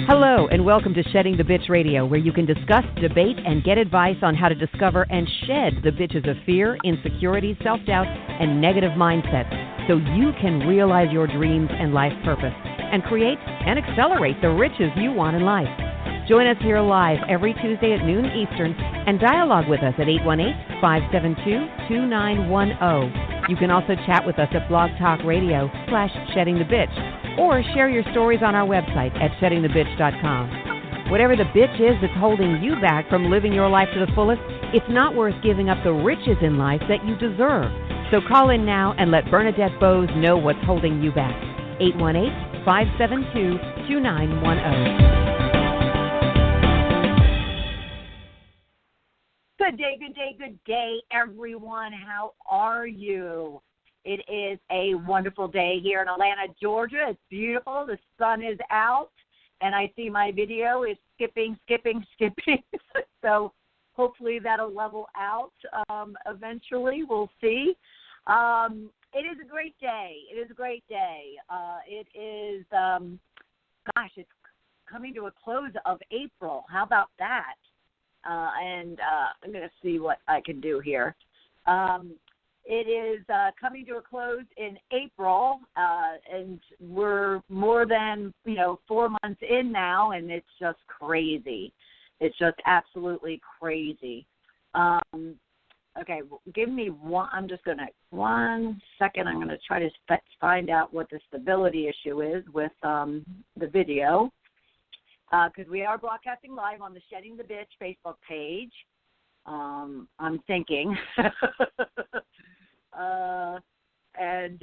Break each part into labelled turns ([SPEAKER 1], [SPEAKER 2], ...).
[SPEAKER 1] Hello, and welcome to Shedding the Bitch Radio, where you can discuss, debate, and get advice on how to discover and shed the bitches of fear, insecurity, self-doubt, and negative mindsets so you can realize your dreams and life purpose and create and accelerate the riches you want in life. Join us here live every Tuesday at noon Eastern and dialogue with us at 818-572-2910. You can also chat with us at Blog Talk Radio /SheddingTheBitch or share your stories on our website at SheddingTheBitch.com. Whatever the bitch is that's holding you back from living your life to the fullest, it's not worth giving up the riches in life that you deserve. So call in now and let Bernadette Boas know what's holding you back. 818-572-2910.
[SPEAKER 2] Good day, everyone. How are you? It is a wonderful day here in Atlanta, Georgia. It's beautiful. The sun is out, and I see my video is skipping. So hopefully that'll level out eventually. We'll see. It is a great day. It is, it's coming to a close of April. How about that? And I'm going to see what I can do here. It is coming to a close in April, and we're more than, 4 months in now, and it's just crazy. It's just absolutely crazy. Okay, give me one. I'm just going to, 1 second. I'm going to try to find out what the stability issue is with the video. Because we are broadcasting live on the Shedding the Bitch Facebook page. I'm thinking. And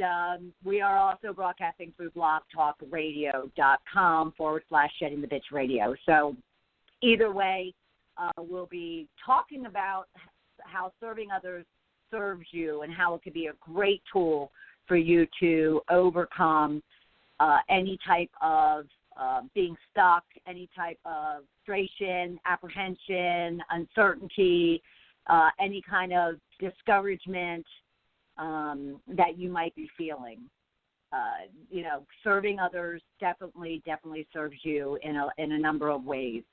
[SPEAKER 2] we are also broadcasting through blogtalkradio.com /Shedding the Bitch Radio. So either way, we'll be talking about how serving others serves you and how it could be a great tool for you to overcome any type of being stuck, any type of frustration, apprehension, uncertainty, any kind of discouragement that you might be feeling. Serving others definitely serves you in a number of ways.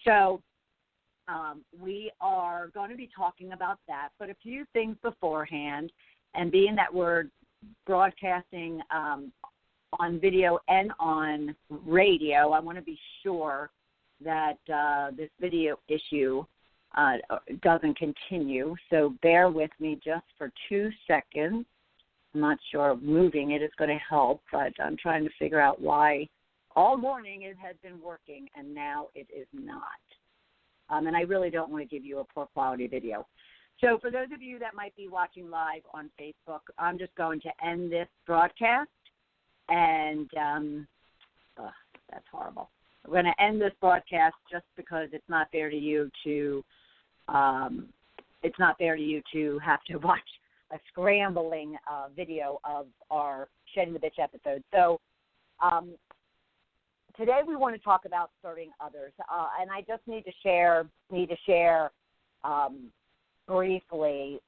[SPEAKER 2] So we are going to be talking about that, but a few things beforehand, and being that we're broadcasting on video and on radio, I want to be sure that this video issue doesn't continue. So bear with me just for 2 seconds. I'm not sure if moving it is going to help, but I'm trying to figure out why all morning it has been working and now it is not. And I really don't want to give you a poor quality video. So for those of you that might be watching live on Facebook, I'm just going to end this broadcast. And that's horrible. We're going to end this broadcast just because it's not fair to you to have to watch a scrambling video of our Shedding the Bitch episode. So today we want to talk about serving others, and I just need to share briefly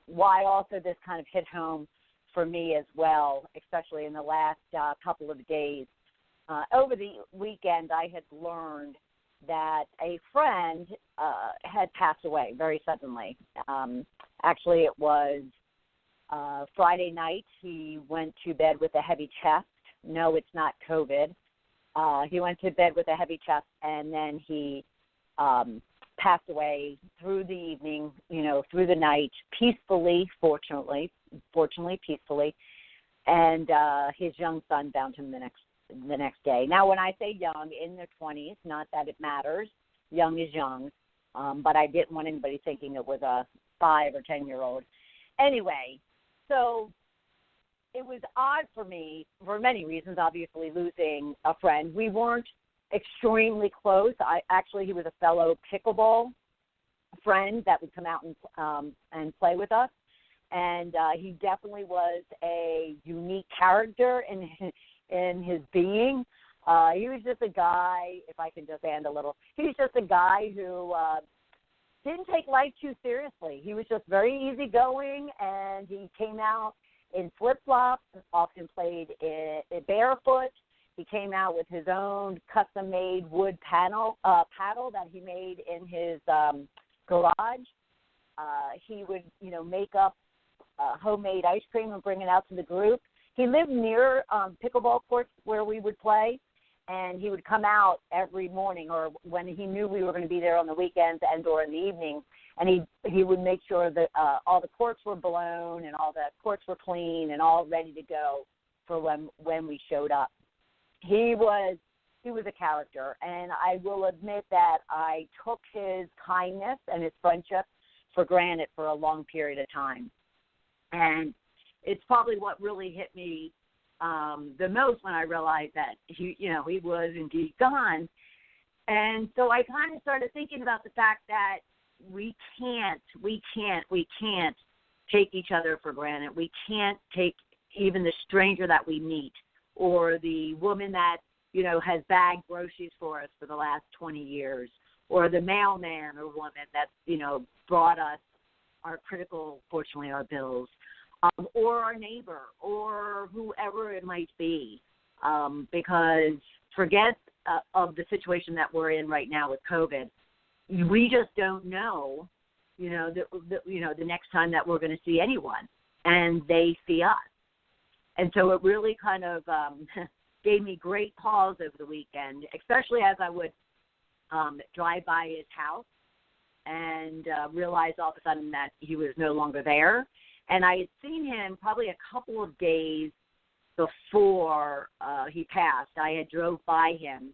[SPEAKER 2] why also this kind of hit home for me as well, especially in the last couple of days. Over the weekend, I had learned that a friend had passed away very suddenly. Actually, it was Friday night. He went to bed with a heavy chest. No, it's not COVID. He went to bed with a heavy chest, and then he passed away through the evening, through the night, peacefully, fortunately peacefully, and his young son found him the next day. Now, when I say young, in their 20s, not that it matters, young is young, but I didn't want anybody thinking it was a 5 or 10-year-old. Anyway, so it was odd for me for many reasons, obviously losing a friend. We weren't extremely close. He was a fellow pickleball friend that would come out and play with us. And he definitely was a unique character in his being. He was just a guy, if I can just add a little, he was just a guy who didn't take life too seriously. He was just very easygoing, and he came out in flip-flops, often played barefoot. He came out with his own custom-made wood paddle that he made in his garage. He would, make up homemade ice cream and bring it out to the group. He lived near pickleball courts where we would play, and he would come out every morning or when he knew we were going to be there on the weekends and or in the evening, and he would make sure that all the courts were blown and all the courts were clean and all ready to go for when we showed up. He was a character, and I will admit that I took his kindness and his friendship for granted for a long period of time. And it's probably what really hit me the most when I realized that he was indeed gone. And so I kind of started thinking about the fact that we can't take each other for granted. We can't take even the stranger that we meet or the woman that, has bagged groceries for us for the last 20 years or the mailman or woman that's, brought us fortunately, our bills, or our neighbor or whoever it might be, because forget of the situation that we're in right now with COVID. We just don't know, the next time that we're going to see anyone and they see us. And so it really kind of gave me great pause over the weekend, especially as I would drive by his house and realize all of a sudden that he was no longer there. And I had seen him probably a couple of days before he passed. I had drove by him.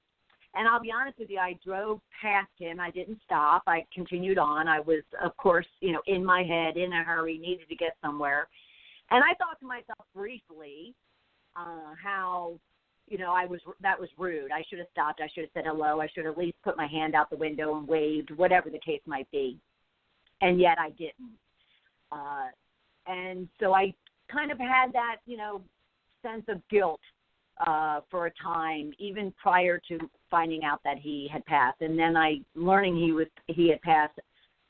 [SPEAKER 2] And I'll be honest with you, I drove past him. I didn't stop. I continued on. I was, of course, in my head, in a hurry, needed to get somewhere. And I thought to myself briefly how, that was rude. I should have stopped. I should have said hello. I should have at least put my hand out the window and waved, whatever the case might be. And yet I didn't. And so I kind of had that, sense of guilt for a time, even prior to finding out that he had passed. And then learning he had passed,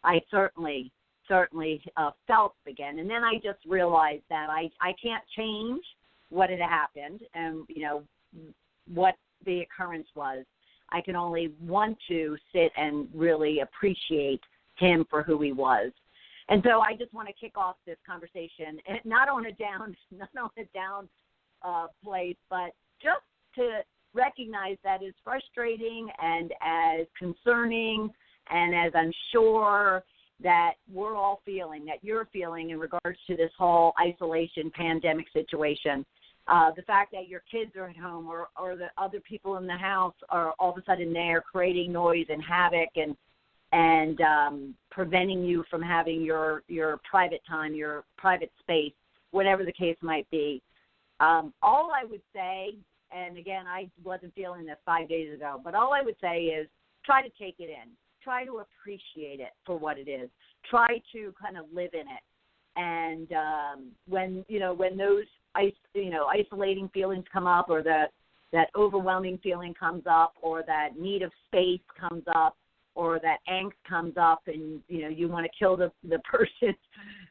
[SPEAKER 2] I certainly felt again. And then I just realized that I can't change what had happened and, what the occurrence was. I can only want to sit and really appreciate him for who he was. And so I just want to kick off this conversation, not on a down place, but just to recognize that as frustrating and as concerning and as I'm sure that we're all feeling, that you're feeling in regards to this whole isolation pandemic situation. The fact that your kids are at home or the other people in the house are all of a sudden there creating noise and havoc and preventing you from having your private time, your private space, whatever the case might be. All I would say, and again, I wasn't feeling this 5 days ago, but all I would say is try to take it in. Try to appreciate it for what it is. Try to kind of live in it. And when those isolating feelings come up, or that overwhelming feeling comes up, or that need of space comes up, or that angst comes up, and you want to kill the person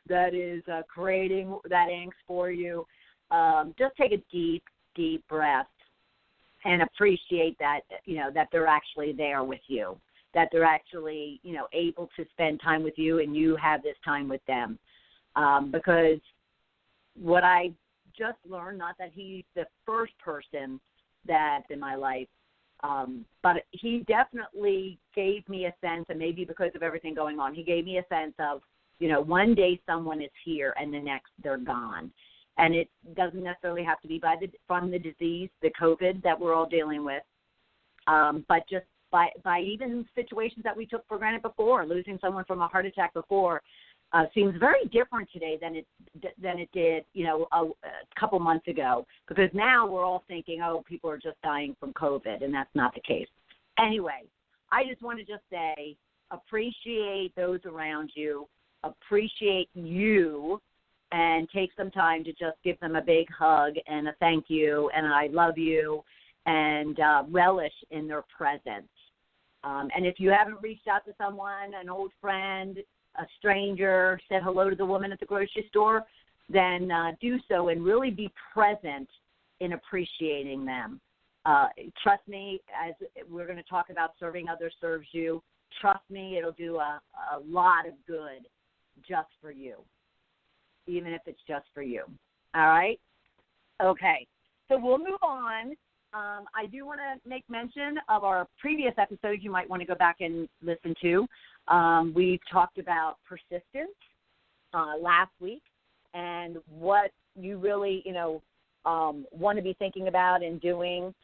[SPEAKER 2] that is creating that angst for you, just take a deep breath and appreciate that that they're actually there with you, that they're actually able to spend time with you, and you have this time with them. Because what I just learned, not that he's the first person that's in my life, but he definitely gave me a sense, and maybe because of everything going on, he gave me a sense of, one day someone is here and the next they're gone. And it doesn't necessarily have to be from the disease, the COVID that we're all dealing with, but just by even situations that we took for granted before, losing someone from a heart attack before, seems very different today than it did, a couple months ago, because now we're all thinking, people are just dying from COVID, and that's not the case. Anyway, I just want to say, appreciate those around you, appreciate you, and take some time to just give them a big hug and a thank you and I love you, and relish in their presence. And if you haven't reached out to someone, an old friend, a stranger, said hello to the woman at the grocery store, then do so and really be present in appreciating them. Trust me, as we're going to talk about serving others serves you, trust me, it'll do a lot of good just for you, even if it's just for you. All right? Okay. So we'll move on. I do want to make mention of our previous episodes you might want to go back and listen to. We talked about persistence last week and what you really, want to be thinking about and doing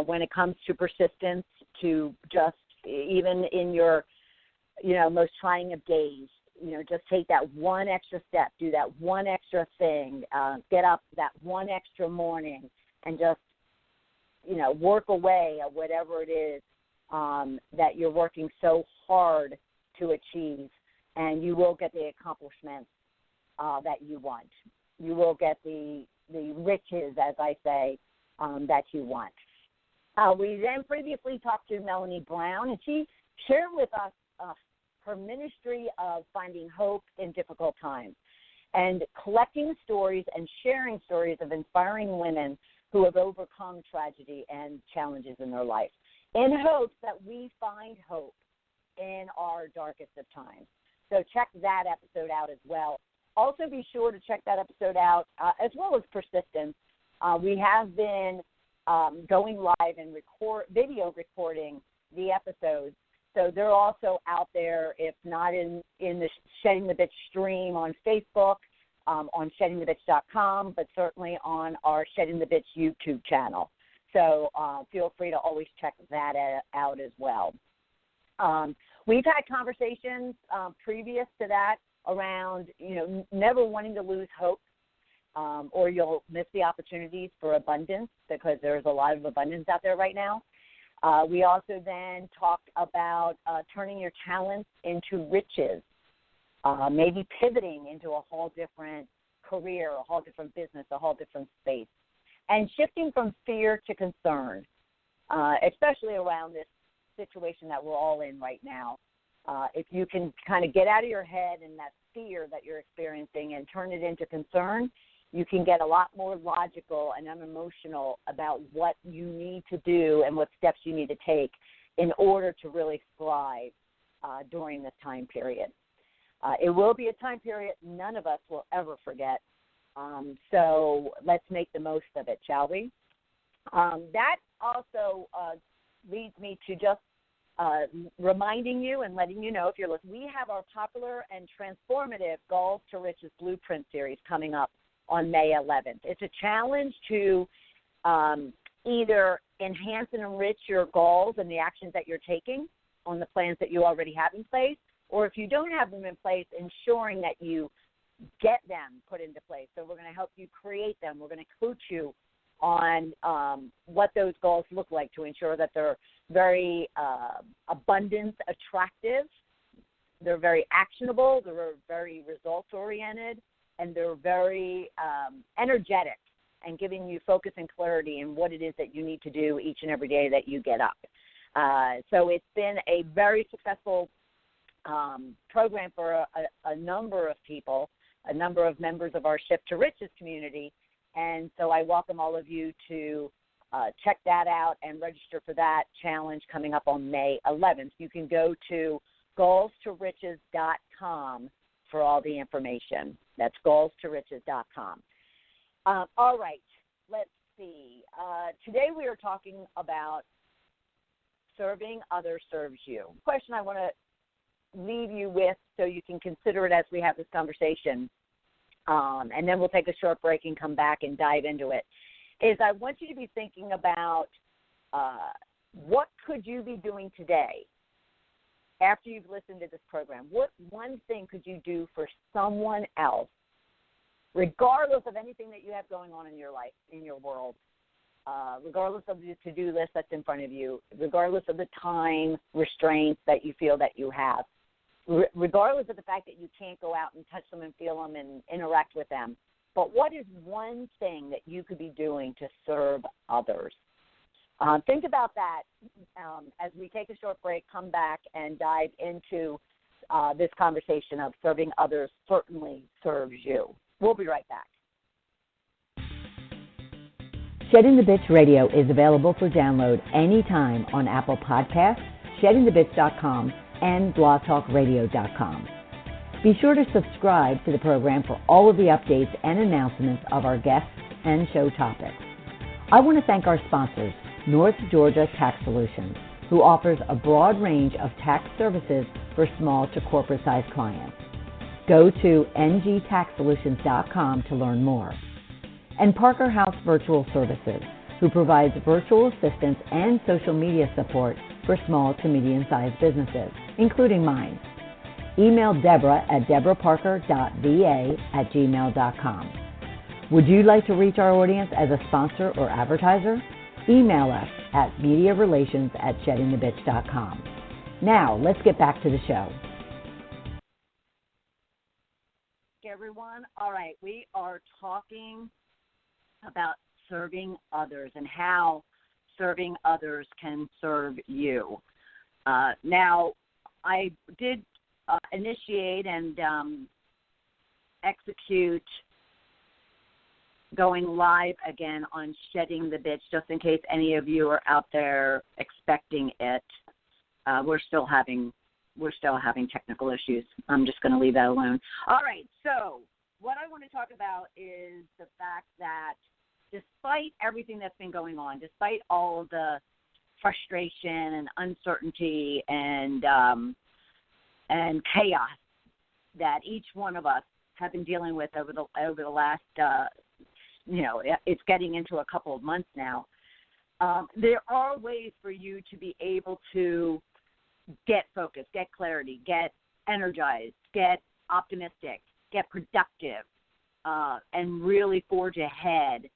[SPEAKER 2] when it comes to persistence, to just even in your, most trying of days, just take that one extra step, do that one extra thing, get up that one extra morning and just, work away at whatever it is that you're working so hard to achieve, and you will get the accomplishments that you want. You will get the riches, as I say, that you want. We then previously talked to Melanie Brown, and she shared with us her ministry of finding hope in difficult times and collecting stories and sharing stories of inspiring women who have overcome tragedy and challenges in their life, in hopes that we find hope in our darkest of times. So check that episode out as well. Also be sure to check that episode out, as well as persistence. We have been going live and video recording the episodes. So they're also out there, if not in the Shedding the Bitch stream on Facebook, on sheddingthebitch.com, but certainly on our Shedding the Bitch YouTube channel. So feel free to always check that out as well. We've had conversations previous to that around, never wanting to lose hope, or you'll miss the opportunities for abundance, because there's a lot of abundance out there right now. We also then talked about turning your talents into riches, maybe pivoting into a whole different career, a whole different business, a whole different space, and shifting from fear to concern, especially around this situation that we're all in right now. If you can kind of get out of your head and that fear that you're experiencing and turn it into concern, you can get a lot more logical and unemotional about what you need to do and what steps you need to take in order to really thrive during this time period. It will be a time period none of us will ever forget. So let's make the most of it, shall we? That also leads me to just reminding you and letting you know, if you're listening, we have our popular and transformative Goals to Riches Blueprint series coming up on May 11th. It's a challenge to either enhance and enrich your goals and the actions that you're taking on the plans that you already have in place, or if you don't have them in place, ensuring that you get them put into place. So we're going to help you create them. We're going to coach you on what those goals look like to ensure that they're very abundance attractive, they're very actionable, they're very results-oriented, and they're very energetic and giving you focus and clarity in what it is that you need to do each and every day that you get up. So it's been a very successful program for a number of people, a number of members of our Shift to Riches community, and so I welcome all of you to check that out and register for that challenge coming up on May 11th. You can go to goalstoriches.com for all the information. That's goalstoriches.com. All right, let's see. Today we are talking about serving others serves you. Question I want to leave you with so you can consider it as we have this conversation, and then we'll take a short break and come back and dive into it, is I want you to be thinking about what could you be doing today after you've listened to this program. What one thing could you do for someone else, regardless of anything that you have going on in your life, in your world, regardless of the to-do list that's in front of you, regardless of the time restraints that you feel that you have, regardless of the fact that you can't go out and touch them and feel them and interact with them. But what is one thing that you could be doing to serve others? Think about that as we take a short break, come back, and dive into this conversation of serving others certainly serves you. We'll be right back.
[SPEAKER 1] Shedding the Bitch Radio is available for download anytime on Apple Podcasts, sheddingthebitch.com, and blogtalkradio.com. Be sure to subscribe to the program for all of the updates and announcements of our guests and show topics. I want to thank our sponsors, North Georgia Tax Solutions, who offers a broad range of tax services for small to corporate-sized clients. Go to ngtaxsolutions.com to learn more. And Parker House Virtual Services, who provides virtual assistance and social media support for small to medium-sized businesses, including mine. Email Deborah at deborahparker.va@gmail.com. Would you like to reach our audience as a sponsor or advertiser? Email us at mediarelations@sheddingthebitch.com. Now, let's get back to the show.
[SPEAKER 2] Everyone, all right, we are talking about serving others and how serving others can serve you. Now, I did initiate and execute going live again on Shedding the Bitch, just in case any of you are out there expecting it. We're still having technical issues. I'm just going to leave that alone. All right, so what I want to talk about is the fact that despite everything that's been going on, despite all of the frustration and uncertainty and chaos that each one of us have been dealing with over the last, it's getting into a couple of months now, there are ways for you to be able to get focused, get clarity, get energized, get optimistic, get productive, and really forge ahead,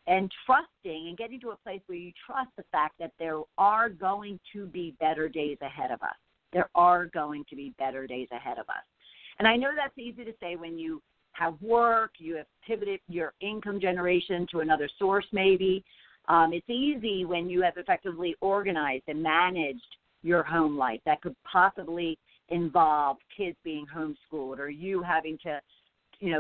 [SPEAKER 2] and trusting and getting to a place where you trust the fact that there are going to be better days ahead of us. There are going to be better days ahead of us. And I know that's easy to say when you have work, you have pivoted your income generation to another source maybe. It's easy when you have effectively organized and managed your home life. That could possibly involve kids being homeschooled or you having to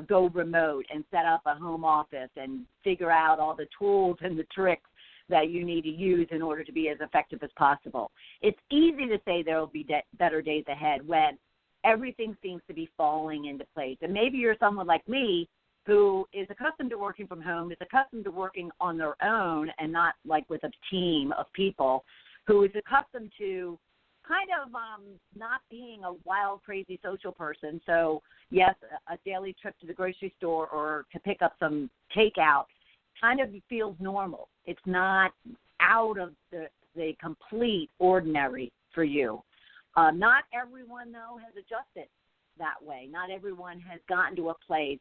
[SPEAKER 2] go remote and set up a home office and figure out all the tools and the tricks that you need to use in order to be as effective as possible. It's easy to say there will be better days ahead when everything seems to be falling into place. And maybe you're someone like me who is accustomed to working from home, is accustomed to working on their own and not like with a team of people, who is accustomed to kind of not being a wild, crazy social person. So, yes, a daily trip to the grocery store or to pick up some takeout kind of feels normal. It's not out of the complete ordinary for you. Not everyone, though, has adjusted that way. Not everyone has gotten to a place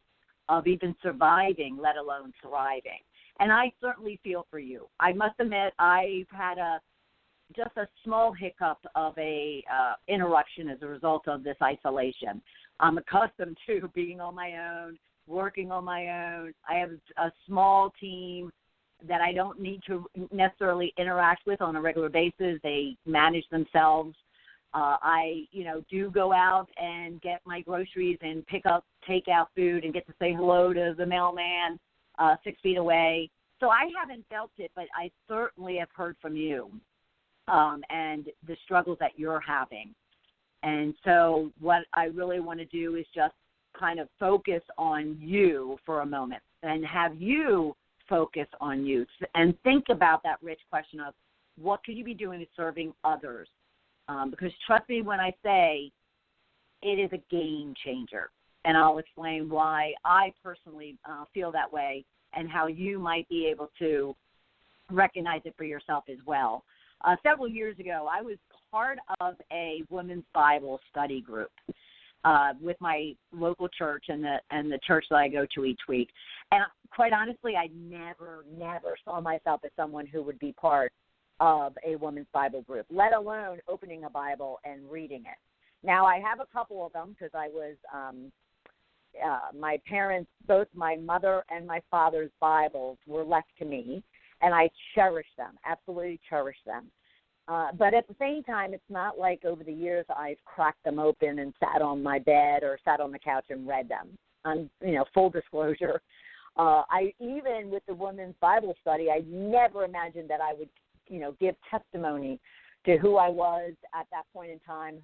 [SPEAKER 2] of even surviving, let alone thriving. And I certainly feel for you. I must admit I've had just a small hiccup of a interruption as a result of this isolation. I'm accustomed to being on my own, working on my own. I have a small team that I don't need to necessarily interact with on a regular basis. They manage themselves. I, do go out and get my groceries and pick up takeout food and get to say hello to the mailman 6 feet away. So I haven't felt it, but I certainly have heard from you. And the struggles that you're having. And so what I really want to do is just kind of focus on you for a moment and have you focus on you and think about that rich question of what could you be doing to serving others? Because trust me when I say it is a game changer. And I'll explain why I personally feel that way and how you might be able to recognize it for yourself as well. Several years ago, I was part of a women's Bible study group with my local church and the church that I go to each week. And quite honestly, I never saw myself as someone who would be part of a women's Bible group, let alone opening a Bible and reading it. Now, I have a couple of them because I was my parents, both my mother and my father's Bibles were left to me. And I cherish them, absolutely cherish them. But at the same time, it's not like over the years I've cracked them open and sat on my bed or sat on the couch and read them. Full disclosure, I even with the women's Bible study, I never imagined that I would, give testimony to who I was at that point in time,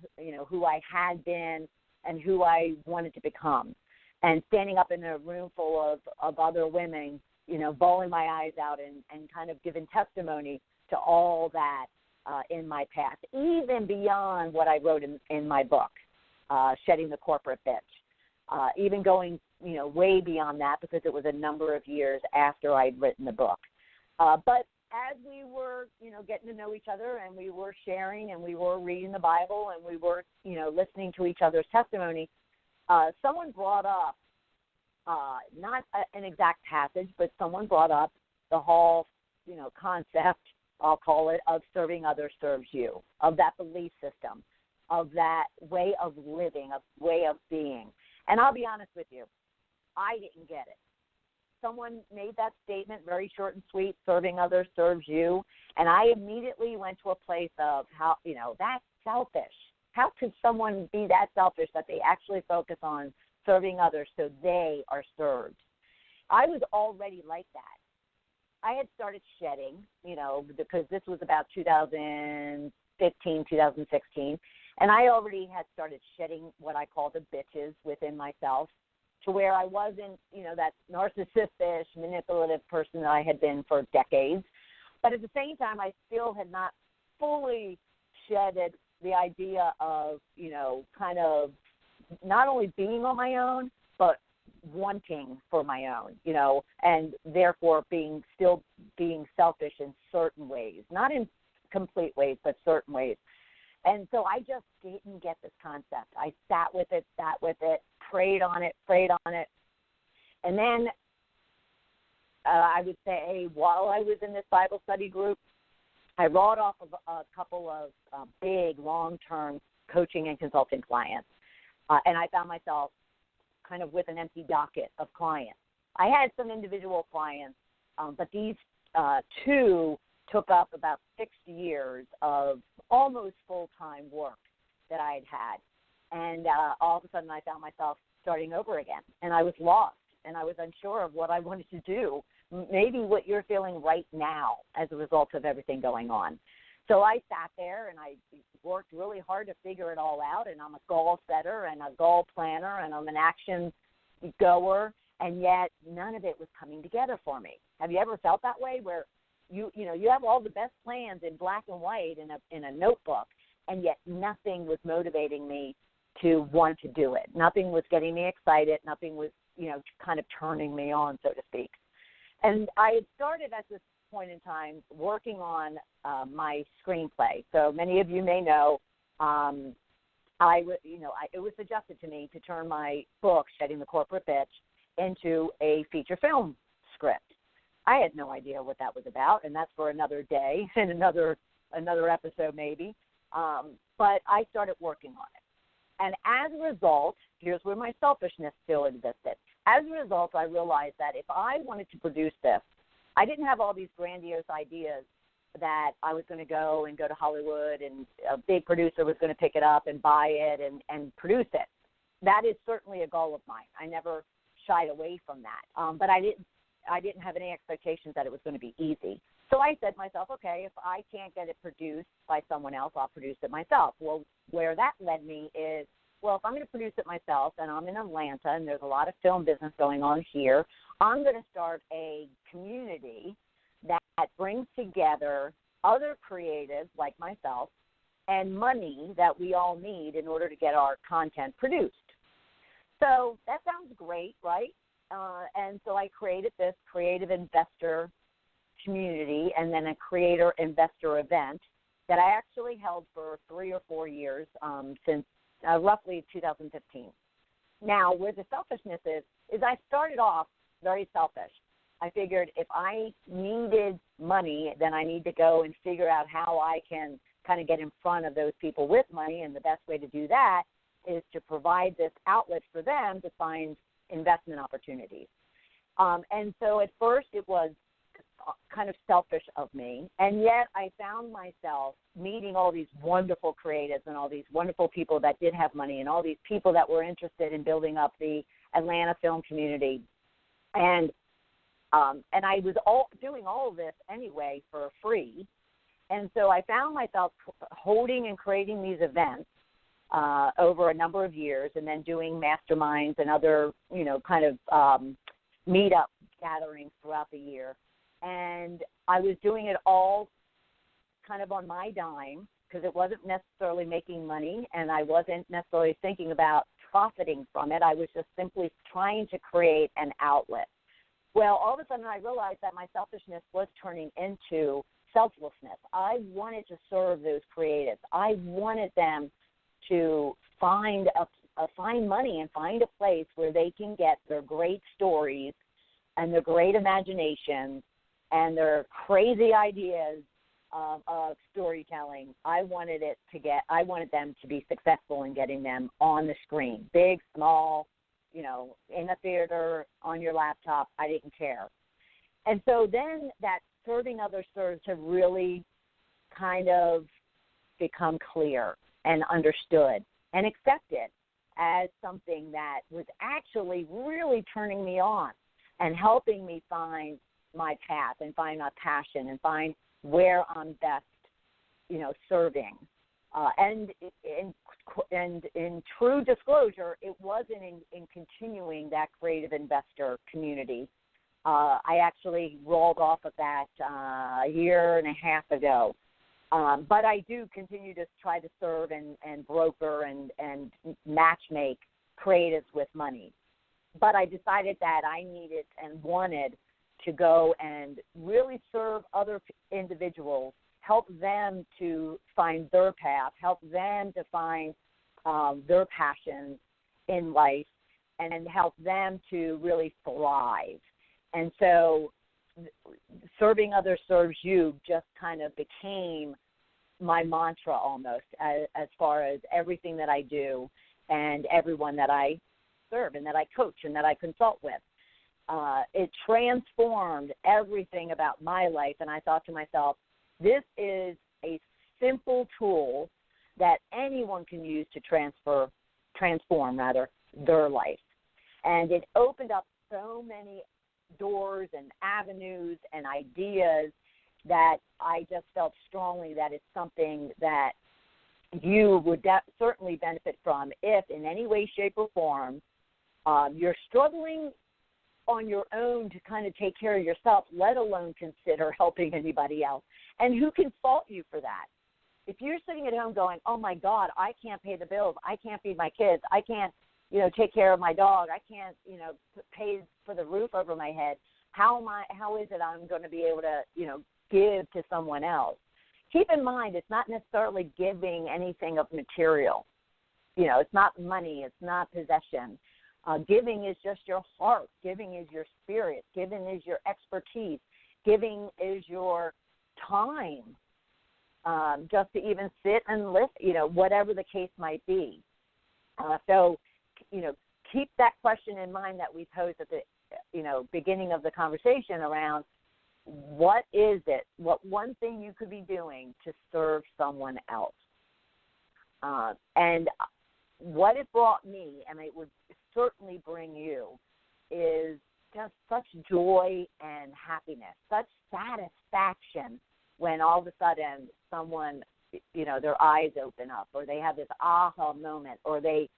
[SPEAKER 2] who I had been and who I wanted to become. And standing up in a room full of other women, bawling my eyes out and kind of giving testimony to all that in my past, even beyond what I wrote in my book, Shedding the Corporate Bitch, even going, way beyond that because it was a number of years after I'd written the book. But as we were, getting to know each other and we were sharing and we were reading the Bible and we were, listening to each other's testimony, someone brought up, not an exact passage, but someone brought up the whole, concept, I'll call it, of serving others serves you, of that belief system, of that way of living, of way of being. And I'll be honest with you, I didn't get it. Someone made that statement, very short and sweet, serving others serves you, and I immediately went to a place of how, that's selfish. How could someone be that selfish that they actually focus on serving others so they are served? I was already like that. I had started shedding, because this was about 2015, 2016, and I already had started shedding what I call the bitches within myself to where I wasn't, that narcissistic, manipulative person that I had been for decades. But at the same time, I still had not fully shedded the idea of, kind of not only being on my own, but wanting for my own, and therefore still being selfish in certain ways, not in complete ways, but certain ways. And so I just didn't get this concept. I sat with it, prayed on it. And then I would say while I was in this Bible study group, I wrote off a couple of big long-term coaching and consulting clients. And I found myself kind of with an empty docket of clients. I had some individual clients, but these two took up about 6 years of almost full-time work that I had. And all of a sudden I found myself starting over again. And I was lost, and I was unsure of what I wanted to do, maybe what you're feeling right now as a result of everything going on. So I sat there and I worked really hard to figure it all out, and I'm a goal setter and a goal planner and I'm an action goer, and yet none of it was coming together for me. Have you ever felt that way where you have all the best plans in black and white in a notebook, and yet nothing was motivating me to want to do it? Nothing was getting me excited. Nothing was, kind of turning me on, so to speak. And I had started at this point in time working on my screenplay. So many of you may know, it was suggested to me to turn my book, Shedding the Corporate Bitch, into a feature film script. I had no idea what that was about, and that's for another day and another episode maybe. But I started working on it. And as a result, here's where my selfishness still existed. As a result, I realized that if I wanted to produce this, I didn't have all these grandiose ideas that I was going to go to Hollywood and a big producer was going to pick it up and buy it and produce it. That is certainly a goal of mine. I never shied away from that. But I didn't have any expectations that it was going to be easy. So I said to myself, okay, if I can't get it produced by someone else, I'll produce it myself. Well, where that led me is, well, if I'm going to produce it myself and I'm in Atlanta and there's a lot of film business going on here, I'm going to start a community that brings together other creatives like myself and money that we all need in order to get our content produced. So that sounds great, right? And so I created this creative investor community and then a creator investor event that I actually held for 3 or 4 years since roughly 2015. Now, where the selfishness is I started off very selfish. I figured if I needed money, then I need to go and figure out how I can kind of get in front of those people with money, and the best way to do that is to provide this outlet for them to find investment opportunities. And so at first it was kind of selfish of me, and yet I found myself meeting all these wonderful creatives and all these wonderful people that did have money and all these people that were interested in building up the Atlanta film community. And And I was doing all of this anyway for free. And so I found myself holding and creating these events over a number of years, and then doing masterminds and other, kind of meetup gatherings throughout the year. And I was doing it all kind of on my dime, because it wasn't necessarily making money, and I wasn't necessarily thinking about profiting from it. I was just simply trying to create an outlet. Well, all of a sudden I realized that my selfishness was turning into selflessness. I wanted to serve those creatives. I wanted them to find money and find a place where they can get their great stories and their great imaginations and their crazy ideas of storytelling. I wanted them to be successful in getting them on the screen, big, small, in a theater, on your laptop. I didn't care. And so then that serving others serves to really kind of become clear and understood and accepted as something that was actually really turning me on and helping me find my path and find my passion and find where I'm best, serving. And in true disclosure, it wasn't in continuing that creative investor community. I actually rolled off of that a year and a half ago. But I do continue to try to serve and broker and matchmake creatives with money. But I decided that I needed and wanted to go and really serve other individuals, help them to find their path, help them to find their passions in life, and help them to really thrive. And so serving others serves you just kind of became my mantra almost, as far as everything that I do and everyone that I serve and that I coach and that I consult with. It transformed everything about my life, and I thought to myself, this is a simple tool that anyone can use to transform their life. And it opened up so many doors and avenues and ideas that I just felt strongly that it's something that you would certainly benefit from if in any way, shape, or form you're struggling on your own to kind of take care of yourself, let alone consider helping anybody else. And who can fault you for that? If you're sitting at home going, oh, my God, I can't pay the bills, I can't feed my kids, I can't, take care of my dog, I can't, pay for the roof over my head, how is it I'm going to be able to, give to someone else? Keep in mind, it's not necessarily giving anything of material. It's not money, it's not possession. Giving is just your heart. Giving is your spirit. Giving is your expertise. Giving is your time, just to even sit and listen, whatever the case might be. So, keep that question in mind that we posed at the, beginning of the conversation around what is it, what one thing you could be doing to serve someone else. And what it brought me, and it would certainly bring you, is just such joy and happiness, such satisfaction when all of a sudden someone, their eyes open up, or they have this aha moment, or they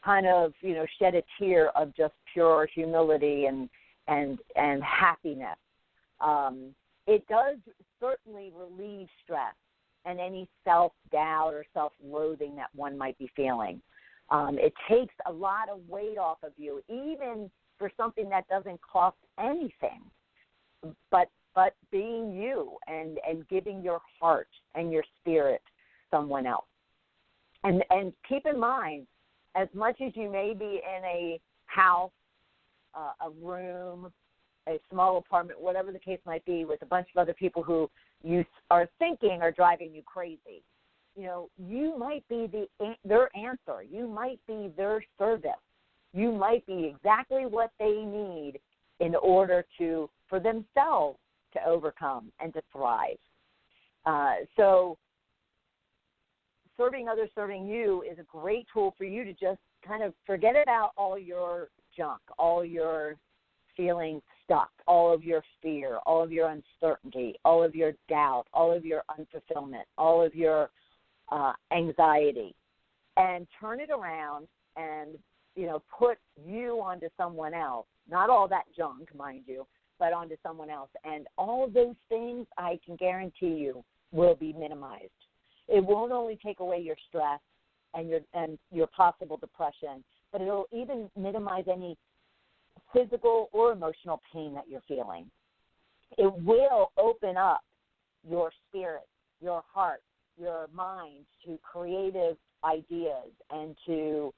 [SPEAKER 2] kind of, shed a tear of just pure humility and happiness. It does certainly relieve stress and any self-doubt or self-loathing that one might be feeling. It takes a lot of weight off of you, even for something that doesn't cost anything, but being you and giving your heart and your spirit to someone else. And keep in mind, as much as you may be in a house, a room, a small apartment, whatever the case might be, with a bunch of other people who you are thinking are driving you crazy, you might be their answer. You might be their service. You might be exactly what they need in order for themselves to overcome and to thrive. So serving others, serving you is a great tool for you to just kind of forget about all your junk, all your feeling stuck, all of your fear, all of your uncertainty, all of your doubt, all of your unfulfillment, all of your anxiety, and turn it around and, put you onto someone else, not all that junk, mind you, but onto someone else. And all of those things, I can guarantee you, will be minimized. It won't only take away your stress and your possible depression, but it'll even minimize any physical or emotional pain that you're feeling. It will open up your spirit, your heart, your mind to creative ideas and to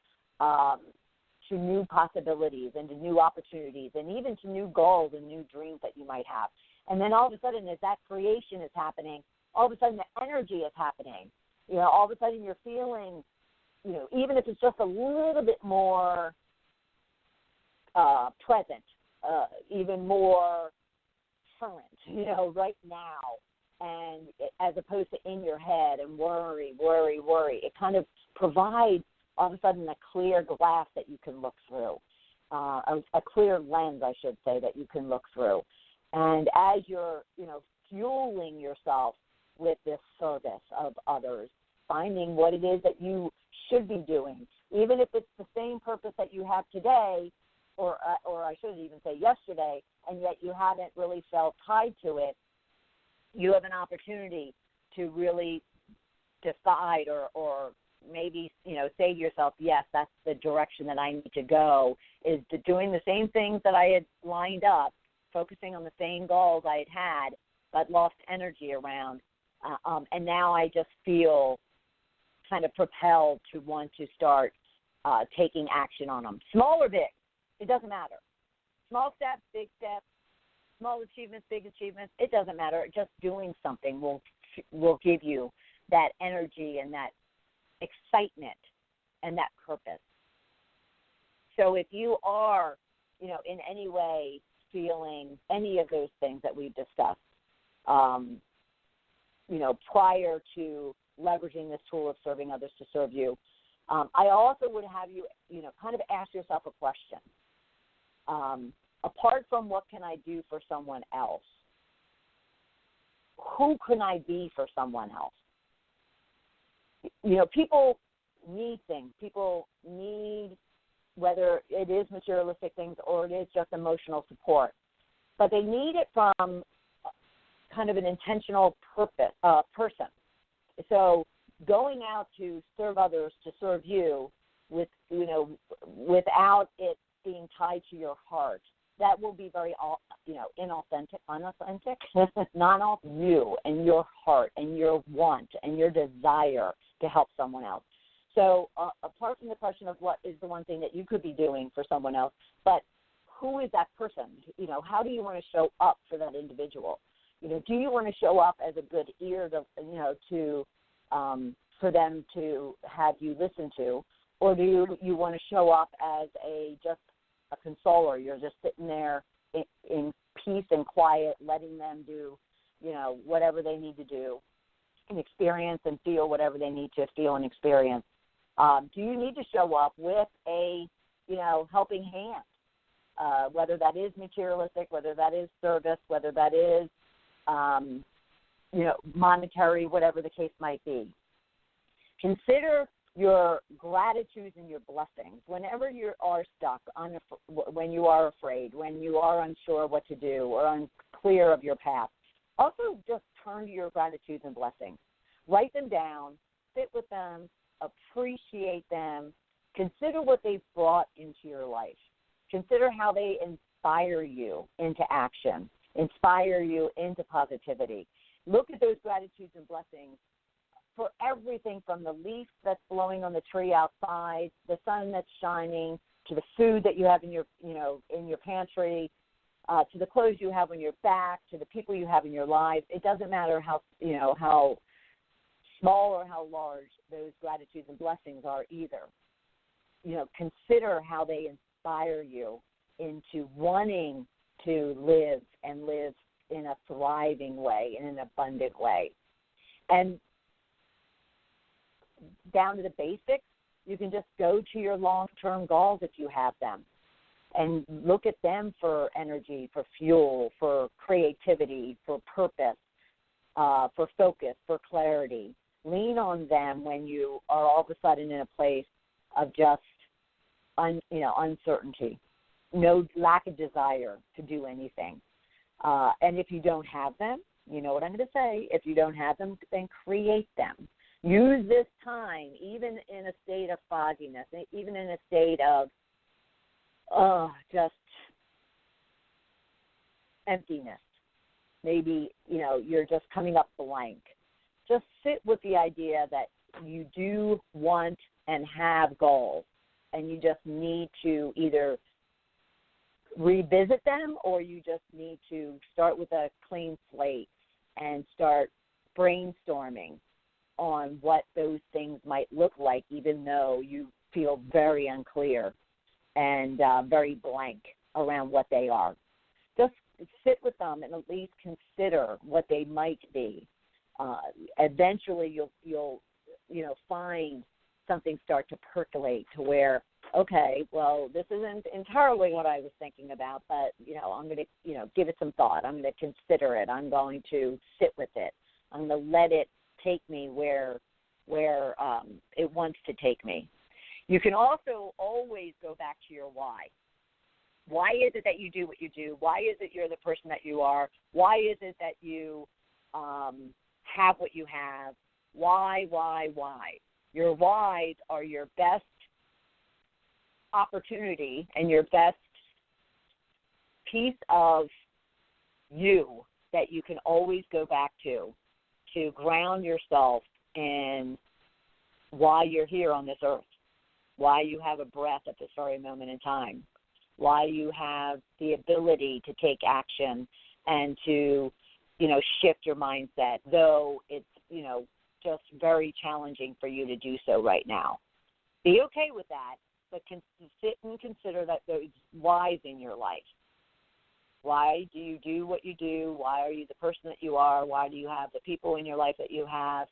[SPEAKER 2] new possibilities and to new opportunities and even to new goals and new dreams that you might have. And then all of a sudden, as that creation is happening, all of a sudden the energy is happening. All of a sudden you're feeling, even if it's just a little bit more present, even more current, right now, and as opposed to in your head and worry. It kind of provides all of a sudden a clear glass that you can look through, a clear lens, I should say, that you can look through. And as you're, fueling yourself with this service of others, finding what it is that you should be doing, even if it's the same purpose that you have today, or I should even say yesterday, and yet you haven't really felt tied to it, you have an opportunity to really decide or maybe, say to yourself, yes, that's the direction that I need to go, is to doing the same things that I had lined up, focusing on the same goals I had but lost energy around. And now I just feel kind of propelled to want to start taking action on them. Small or big, it doesn't matter. Small steps, big steps, small achievements, big achievements, it doesn't matter. Just doing something will give you that energy and that excitement and that purpose. So if you are, in any way feeling any of those things that we've discussed, prior to leveraging this tool of serving others to serve you, I also would have you, kind of ask yourself a question. Apart from what can I do for someone else, who can I be for someone else? People need things. People need, whether it is materialistic things or it is just emotional support, but they need it from kind of an intentional person. So going out to serve others, to serve you, without it being tied to your heart, that will be very, unauthentic, not all you and your heart and your want and your desire to help someone else. So apart from the question of what is the one thing that you could be doing for someone else, but who is that person? How do you want to show up for that individual? Do you want to show up as a good ear to for them to have you listen to, or do you want to show up as just a consoler? You're just sitting there in peace and quiet, letting them do, whatever they need to do and experience and feel whatever they need to feel and experience. Do you need to show up with a, helping hand, whether that is materialistic, whether that is service, whether that is, monetary, whatever the case might be. Consider your gratitudes and your blessings. Whenever you are stuck, when you are afraid, when you are unsure what to do or unclear of your path, also just turn to your gratitudes and blessings. Write them down, sit with them, appreciate them, consider what they've brought into your life. Consider how they inspire you into action, inspire you into positivity. Look at those gratitudes and blessings for everything from the leaf that's blowing on the tree outside, the sun that's shining, to the food that you have in your, in your pantry, to the clothes you have on your back, to the people you have in your lives. It doesn't matter how small or how large those gratitudes and blessings are either. Consider how they inspire you into wanting to live and live in a thriving way, in an abundant way. And down to the basics, you can just go to your long-term goals if you have them. and look at them for energy, for fuel, for creativity, for purpose, for focus, for clarity. Lean on them when you are all of a sudden in a place of just uncertainty, no lack of desire to do anything. And if you don't have them, you know what I'm going to say, if you don't have them, then create them. Use this time, even in a state of fogginess, even in a state of just emptiness. Maybe, you're just coming up blank. Just sit with the idea that you do want and have goals, and you just need to either revisit them or you just need to start with a clean slate and start brainstorming on what those things might look like, even though you feel very unclear and very blank around what they are. Just sit with them and at least consider what they might be. Eventually, you'll find something start to percolate to where, okay, well, this isn't entirely what I was thinking about, but I'm going to give it some thought. I'm going to consider it. I'm going to sit with it. I'm going to let it take me where it wants to take me. You can also always go back to your why. Why is it that you do what you do? Why is it you're the person that you are? Why is it that you have what you have? Why? Your whys are your best opportunity and your best piece of you that you can always go back to ground yourself in why you're here on this earth, why you have a breath at this very moment in time, why you have the ability to take action and to, shift your mindset, though it's, just very challenging for you to do so right now. Be okay with that, but sit and consider that those whys in your life. Why do you do what you do? Why are you the person that you are? Why do you have the people in your life that you have?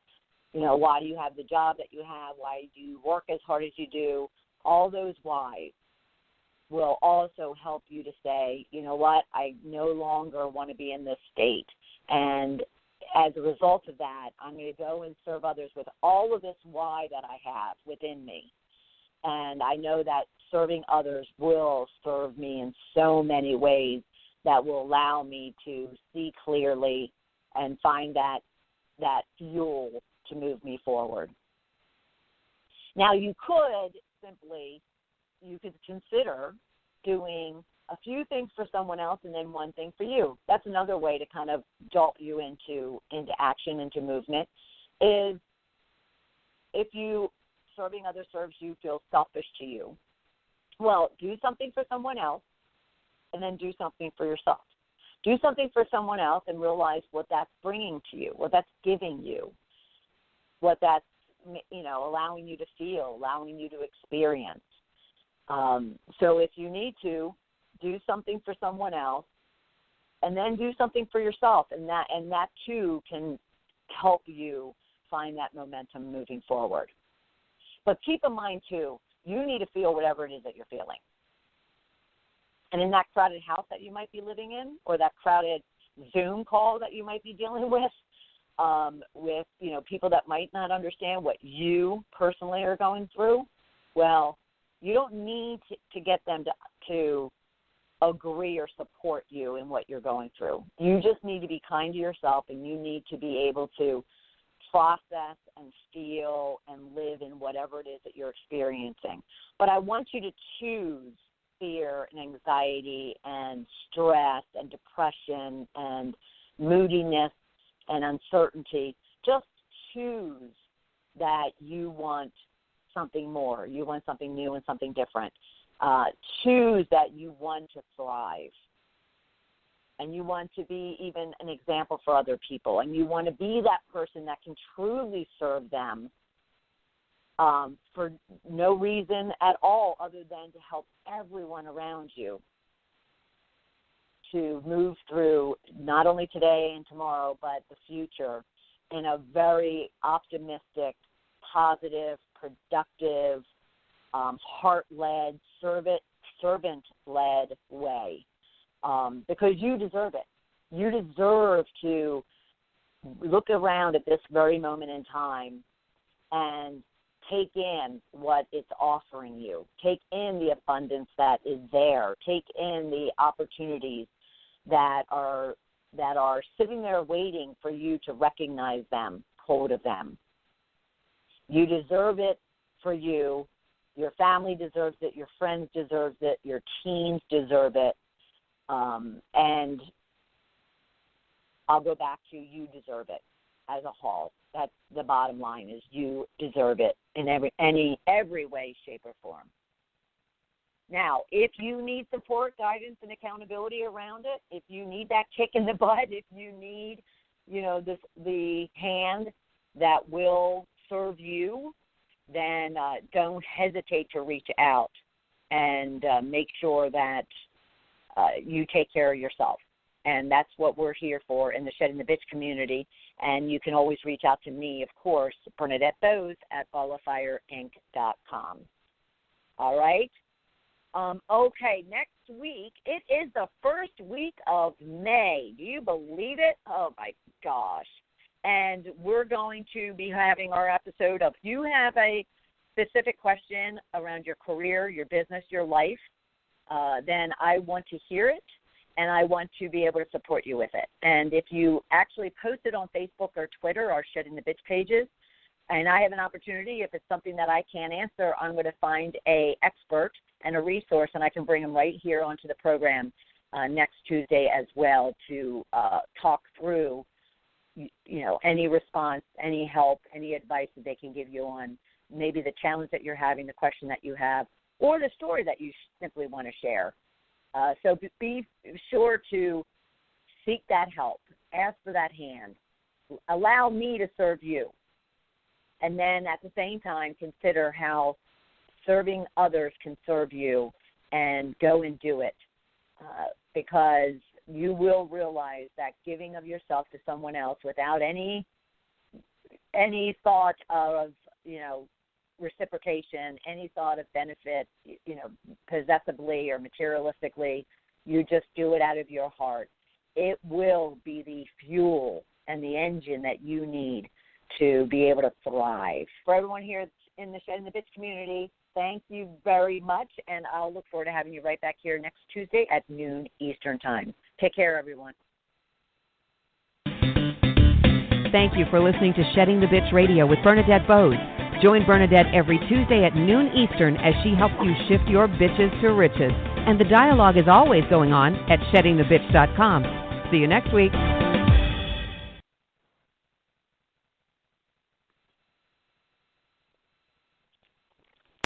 [SPEAKER 2] Why do you have the job that you have? Why do you work as hard as you do? All those whys will also help you to say, you know what, I no longer want to be in this state. And as a result of that, I'm going to go and serve others with all of this why that I have within me. And I know that serving others will serve me in so many ways that will allow me to see clearly and find that fuel to move me forward. Now, you could consider doing a few things for someone else and then one thing for you. That's another way to kind of jolt you into action, into movement, is if serving others serves you feel selfish to you. Well, do something for someone else and then do something for yourself. Do something for someone else and realize what that's bringing to you, what that's giving you, what that's, allowing you to feel, allowing you to experience. So if you need to, do something for someone else and then do something for yourself, and that too can help you find that momentum moving forward. But keep in mind, too, you need to feel whatever it is that you're feeling. And in that crowded house that you might be living in, or that crowded Zoom call that you might be dealing with people that might not understand what you personally are going through, well, you don't need to get them to agree or support you in what you're going through. You just need to be kind to yourself, and you need to be able to process and feel and live in whatever it is that you're experiencing. But I want you to choose fear and anxiety and stress and depression and moodiness and uncertainty. Just choose that you want something more. You want something new and something different. Choose that you want to thrive. And you want to be even an example for other people. And you want to be that person that can truly serve them for no reason at all other than to help everyone around you to move through not only today and tomorrow, but the future in a very optimistic, positive, productive, heart-led, servant-led way, because you deserve it. You deserve to look around at this very moment in time and take in what it's offering you. Take in the abundance that is there. Take in the opportunities that are sitting there waiting for you to recognize them, hold of them. You deserve it for you. Your family deserves it. Your friends deserve it. Your teams deserve it. And I'll go back to you deserve it as a whole. That's the bottom line, is you deserve it in every way, shape, or form. Now, if you need support, guidance, and accountability around it, if you need that kick in the butt, if you need, the hand that will serve you, then don't hesitate to reach out and make sure that you take care of yourself. And that's what we're here for in the Shedding the Bitch community. And you can always reach out to me, of course, Bernadette Boas at ballofireinc.com. All right? Okay, next week, it is the first week of May. Do you believe it? Oh, my gosh. And we're going to be having our episode of, if you have a specific question around your career, your business, your life, then I want to hear it, and I want to be able to support you with it. And if you actually post it on Facebook or Twitter, our Shedding the Bitch pages, and I have an opportunity, if it's something that I can't answer, I'm going to find an expert and a resource, and I can bring them right here onto the program next Tuesday as well to talk through, any response, any help, any advice that they can give you on maybe the challenge that you're having, the question that you have, or the story that you simply want to share. So be sure to seek that help. Ask for that hand. Allow me to serve you. And then at the same time, consider how serving others can serve you, and go and do it, because you will realize that giving of yourself to someone else without any thought of, reciprocation, any thought of benefit, possessively or materialistically, you just do it out of your heart. It will be the fuel and the engine that you need to be able to thrive. For everyone here in the Shedding the Bitch community, thank you very much, and I'll look forward to having you right back here next Tuesday at noon Eastern Time. Take care, everyone.
[SPEAKER 1] Thank you for listening to Shedding the Bitch Radio with Bernadette Boas. Join Bernadette every Tuesday at noon Eastern as she helps you shift your bitches to riches. And the dialogue is always going on at sheddingthebitch.com. See you next week.